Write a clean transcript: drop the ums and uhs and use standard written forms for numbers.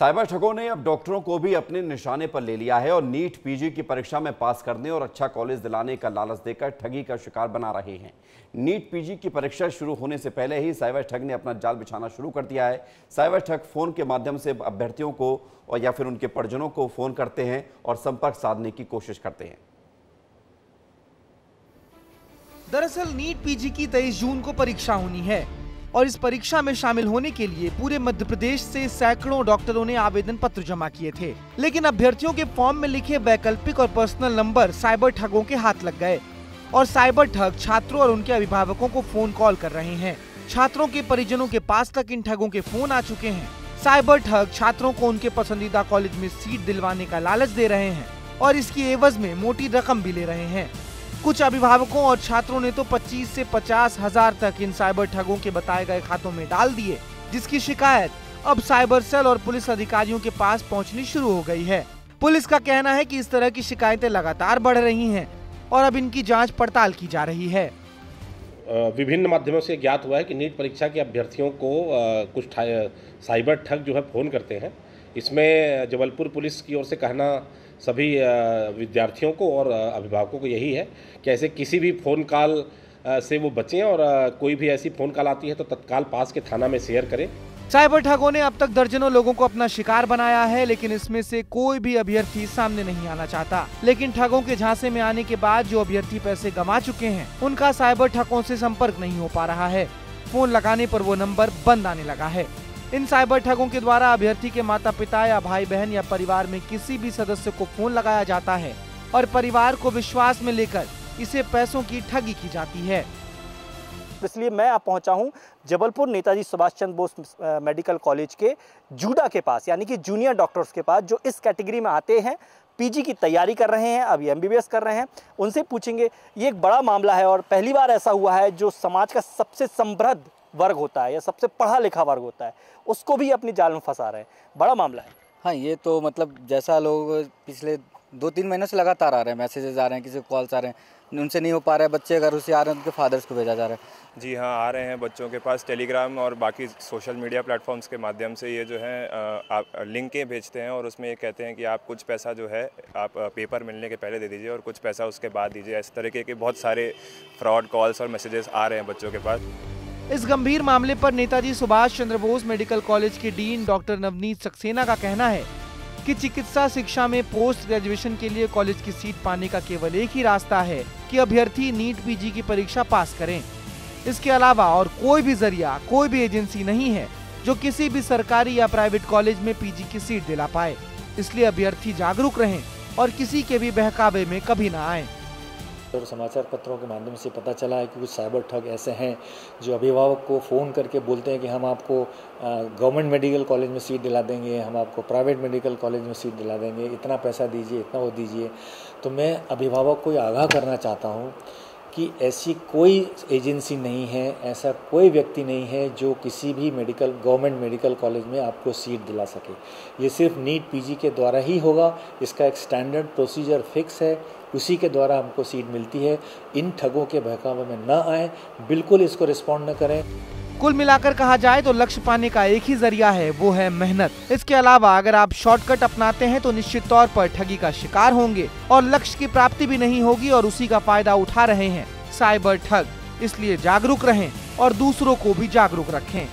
Cyber ठगों ने अब डॉक्टरों को भी अपने निशाने पर ले लिया है और नीट पीजी की परीक्षा में पास करने और अच्छा कॉलेज दिलाने का लालच देकर ठगी का शिकार बना रहे हैं। नीट पीजी की परीक्षा शुरू होने से पहले ही साइबर ठग ने अपना जाल बिछाना शुरू कर दिया है। साइबर ठग फोन के माध्यम से अभ्यर्थियों को और या फिर उनके परिजनों को फोन करते हैं और संपर्क साधने की कोशिश करते हैं। दरअसल नीट पीजी की 23 जून को परीक्षा होनी है और इस परीक्षा में शामिल होने के लिए पूरे मध्य प्रदेश से सैकड़ों डॉक्टरों ने आवेदन पत्र जमा किए थे, लेकिन अभ्यर्थियों के फॉर्म में लिखे वैकल्पिक और पर्सनल नंबर साइबर ठगों के हाथ लग गए और साइबर ठग छात्रों और उनके अभिभावकों को फोन कॉल कर रहे हैं। छात्रों के परिजनों के पास तक इन ठगों के फोन आ चुके हैं। साइबर ठग छात्रों को उनके पसंदीदा कॉलेज में सीट दिलवाने का लालच दे रहे हैं और इसकी एवज में मोटी रकम भी ले रहे हैं। कुछ अभिभावकों और छात्रों ने तो 25 से 50 हजार तक इन साइबर ठगों के बताए गए खातों में डाल दिए, जिसकी शिकायत अब साइबर सेल और पुलिस अधिकारियों के पास पहुंचनी शुरू हो गई है। पुलिस का कहना है कि इस तरह की शिकायतें लगातार बढ़ रही हैं और अब इनकी जांच पड़ताल की जा रही है। विभिन्न माध्यमों से ज्ञात हुआ है कि नीट परीक्षा के अभ्यर्थियों को कुछ साइबर ठग जो है फोन करते हैं। इसमें जबलपुर पुलिस की ओर से कहना सभी विद्यार्थियों को और अभिभावकों को यही है कि ऐसे किसी भी फ़ोन कॉल से वो बचें और कोई भी ऐसी फ़ोन कॉल आती है तो तत्काल पास के थाना में शेयर करें। साइबर ठगों ने अब तक दर्जनों लोगों को अपना शिकार बनाया है, लेकिन इसमें से कोई भी अभ्यर्थी सामने नहीं आना चाहता। लेकिन ठगों के झांसे में आने के बाद जो अभ्यर्थी पैसे गंवा चुके हैं, उनका साइबर ठगों से संपर्क नहीं हो पा रहा है। फोन लगाने पर वो नंबर बंद आने लगा है। इन साइबर ठगों के द्वारा अभ्यर्थी के माता पिता या भाई बहन या परिवार में किसी भी सदस्य को फोन लगाया जाता है और परिवार को विश्वास में लेकर इसे पैसों की ठगी की जाती है। इसलिए मैं अब पहुंचा हूं जबलपुर नेताजी सुभाष चंद्र बोस मेडिकल कॉलेज के जूडा के पास, यानी कि जूनियर डॉक्टर्स के पास, जो इस कैटेगरी में आते हैं, पीजी की तैयारी कर रहे हैं, अभी एमबीबीएस कर रहे हैं। उनसे पूछेंगे, ये एक बड़ा मामला है और पहली बार ऐसा हुआ है जो समाज का सबसे समृद्ध वर्ग होता है या सबसे पढ़ा लिखा वर्ग होता है, उसको भी अपनी जाल में फंसा रहे हैं। बड़ा मामला है। हाँ, ये तो मतलब जैसा लोग पिछले 2-3 महीनों से लगातार आ रहे हैं, मैसेजेस आ रहे हैं, किसी को कॉल्स आ रहे हैं, उनसे नहीं हो पा रहा है, बच्चे अगर उससे आ रहे हैं उनके फादर्स को भेजा जा रहा है। जी हाँ, आ रहे हैं बच्चों के पास टेलीग्राम और बाकी सोशल मीडिया प्लेटफॉर्म्स के माध्यम से ये जो है आप लिंकें भेजते हैं और उसमें ये कहते हैं कि आप कुछ पैसा जो है आप पेपर मिलने के पहले दे दीजिए और कुछ पैसा उसके बाद दीजिए। इस तरीके के बहुत सारे फ्रॉड कॉल्स और मैसेजेस आ रहे हैं बच्चों के पास। इस गंभीर मामले पर नेताजी सुभाष चंद्र बोस मेडिकल कॉलेज के डीन डॉक्टर नवनीत सक्सेना का कहना है कि चिकित्सा शिक्षा में पोस्ट ग्रेजुएशन के लिए कॉलेज की सीट पाने का केवल एक ही रास्ता है कि अभ्यर्थी नीट पीजी की परीक्षा पास करें। इसके अलावा और कोई भी जरिया, कोई भी एजेंसी नहीं है जो किसी भी सरकारी या प्राइवेट कॉलेज में पीजी की सीट दिला पाए। इसलिए अभ्यर्थी जागरूक रहें और किसी के भी बहकावे में कभी न आए। और समाचार पत्रों के माध्यम से पता चला है कि कुछ साइबर ठग ऐसे हैं जो अभिभावक को फ़ोन करके बोलते हैं कि हम आपको गवर्नमेंट मेडिकल कॉलेज में सीट दिला देंगे, हम आपको प्राइवेट मेडिकल कॉलेज में सीट दिला देंगे, इतना पैसा दीजिए, इतना वो दीजिए। तो मैं अभिभावक को आगाह करना चाहता हूँ कि ऐसी कोई एजेंसी नहीं है, ऐसा कोई व्यक्ति नहीं है जो किसी भी गवर्नमेंट मेडिकल कॉलेज में आपको सीट दिला सके। ये सिर्फ नीट पीजी के द्वारा ही होगा। इसका एक स्टैंडर्ड प्रोसीजर फिक्स है, उसी के द्वारा हमको सीट मिलती है। इन ठगों के बहकावे में न आए, बिल्कुल इसको रिस्पॉन्ड न करें। कुल मिलाकर कहा जाए तो लक्ष्य पाने का एक ही जरिया है, वो है मेहनत। इसके अलावा अगर आप शॉर्टकट अपनाते हैं तो निश्चित तौर पर ठगी का शिकार होंगे और लक्ष्य की प्राप्ति भी नहीं होगी और उसी का फायदा उठा रहे हैं साइबर ठग। इसलिए जागरूक रहें और दूसरों को भी जागरूक रखें।